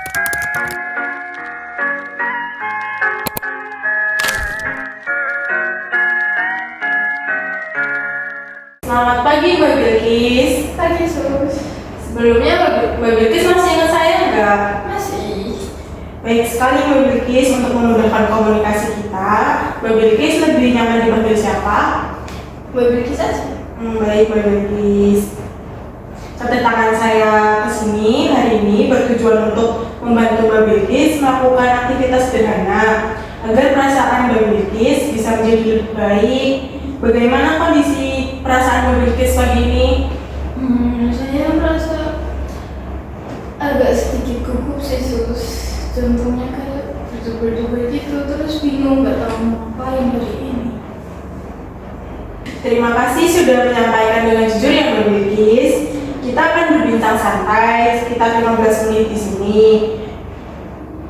Selamat pagi Mbak Bilkis. Pagi Sus. Sebelumnya Mbak Bilkis masih ingat saya nggak? Masih. Baik sekali Mbak Bilkis, untuk memudahkan komunikasi kita, Mbak Bilkis lebih nyaman dipanggil siapa? Mbak Bilkis aja. Baik Mbak Bilkis. Kedatangan saya ke sini hari ini bertujuan untuk membantu Mbak Bilkis melakukan aktivitas sederhana agar perasaan Mbak Bilkis bisa menjadi lebih baik. Bagaimana kondisi perasaan Mbak Bilkis pagi ini? Saya merasa agak sedikit gugup sih Sus. Jantungnya kayak berdebar-debar gitu, terus bingung nggak tahu mau ngapain hari ini. Terima kasih sudah menyampaikan dengan jujur ya Mbak Bilkis. Kita akan berbincang santai sekitar 15 menit di sini.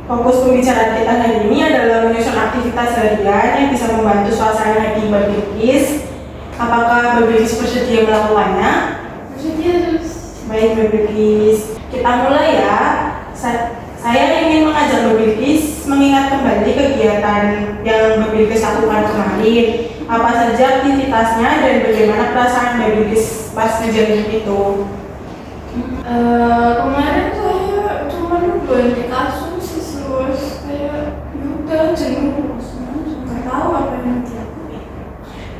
Fokus pembicaraan kita hari ini adalah menyusun aktivitas harian yang bisa membantu suasana hati Mbak Bilkis. Apakah Mbak Bilkis bersedia melakukannya? Bersedia Sus. Baik Mbak Bilkis, kita mulai ya. Saya ingin mengajak Mbak Bilkis mengingat kembali kegiatan yang Mbak Bilkis lakukan kemarin. Apa saja aktivitasnya dan bagaimana perasaan Mbak Bilkis pas kejadian itu? Kemarin saya cuma nyobain di kasus sih Sus. Kayak udah jenuh, nggak tahu apa yang dilakuin.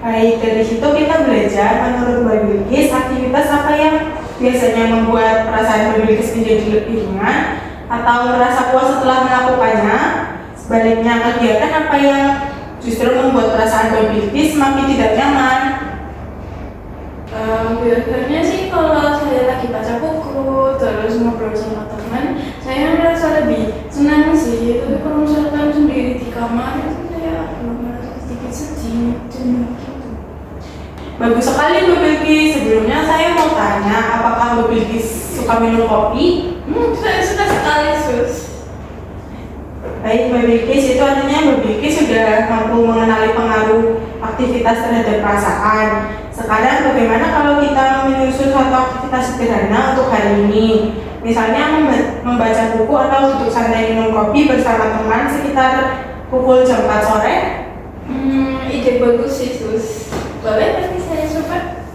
Baik, dari situ kita belajar menurut Mbak Bilkis aktivitas apa yang biasanya membuat perasaan Mbak Bilkis menjadi lebih ringan atau merasa puas setelah melakukannya. Sebaliknya, kegiatan apa yang justru membuat perasaan Mbak Bilkis semakin tidak nyaman. Biasanya sih kalau saya lagi baca buku terus ngobrol sama teman, saya merasa lebih senang sih. Tapi kalau misalkan sendiri di kamar itu saya merasa sedikit sedih, jenuh gitu. Bagus sekali Mbak Bilkis. Sebelumnya saya mau tanya, apakah Mbak Bilkis suka minum kopi? Saya suka sekali Sus. Baik Mbak Bilkis, itu artinya Mbak Bilkis sudah mampu mengenali pengaruh aktivitas terhadap perasaan. Sekarang bagaimana kalau kita menyusun suatu aktivitas sederhana untuk hari ini? Misalnya membaca buku atau duduk santai minum kopi bersama teman sekitar pukul jam 4 sore? Ide bagus sih Sus. Boleh nanti saya coba.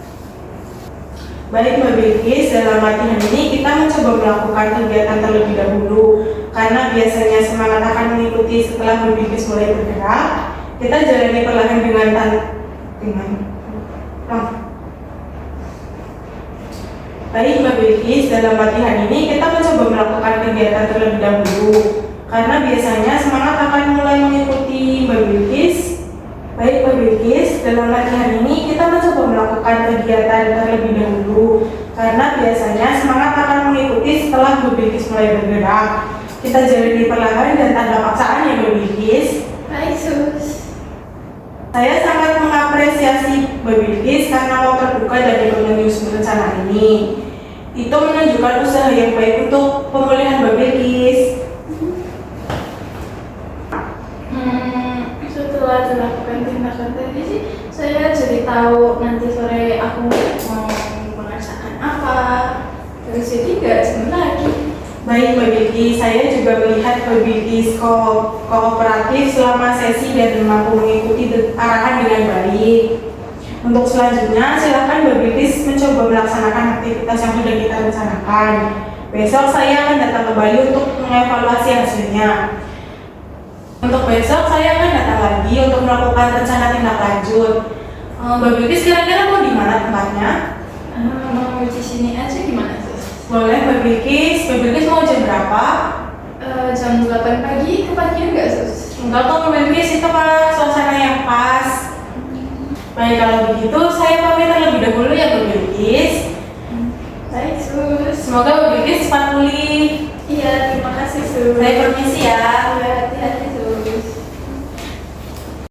Baik Mbak Bilkis, dalam latihan ini kita mencoba melakukan kegiatan terlebih dahulu karena biasanya semangat akan mengikuti setelah Mbak Bilkis mulai bergerak. Kita jalani perlahan Baik Mbak Bilkis, dalam latihan ini kita mencoba melakukan kegiatan terlebih dahulu karena biasanya semangat akan mulai mengikuti Mbak Bilkis. Baik Mbak Bilkis, dalam latihan ini kita mencoba melakukan kegiatan terlebih dahulu karena biasanya semangat akan mengikuti setelah Mbak Bilkis mulai bergerak. Kita jalani perlahan dan tanpa paksaan ya Mbak Bilkis. Baik Sus. Saya sangat mengapresiasi Mbak Bilkis karena mau terbuka dan ikut menyusun rencana ini. Itu menunjukkan usaha yang baik untuk pemulihan Mbak Bilkis. Setelah dilakukan tindakan tadi sih, saya jadi tahu nanti sore aku mau mengerjakan apa. Terus jadi nggak jenuh lagi. Baik Mbak Bilkis, saya juga melihat Mbak Bilkis kooperatif selama sesi dan mampu mengikuti arahan dengan baik. Untuk selanjutnya, silakan Mbak Bilkis mencoba melaksanakan aktivitas yang sudah kita rencanakan. Besok saya akan datang kembali untuk mengevaluasi hasilnya. Untuk besok saya akan datang lagi untuk melakukan rencana tindak lanjut. Mbak Bilkis kira-kira mau di mana tempatnya? Mau di sini aja gimana Sus? Boleh Mbak Bilkis. Mbak Bilkis mau jam berapa? Jam 8 pagi, kepagian nggak Sus? Enggak kok Mbak Bilkis, itu kan suasana yang pas. Baik, kalau begitu saya pamit terlebih dahulu ya Mbak Bilkis. Baik Sus. Semoga Mbak Bilkis cepat pulih. Iya, terima kasih Sus. Saya permisi ya. Hati-hati.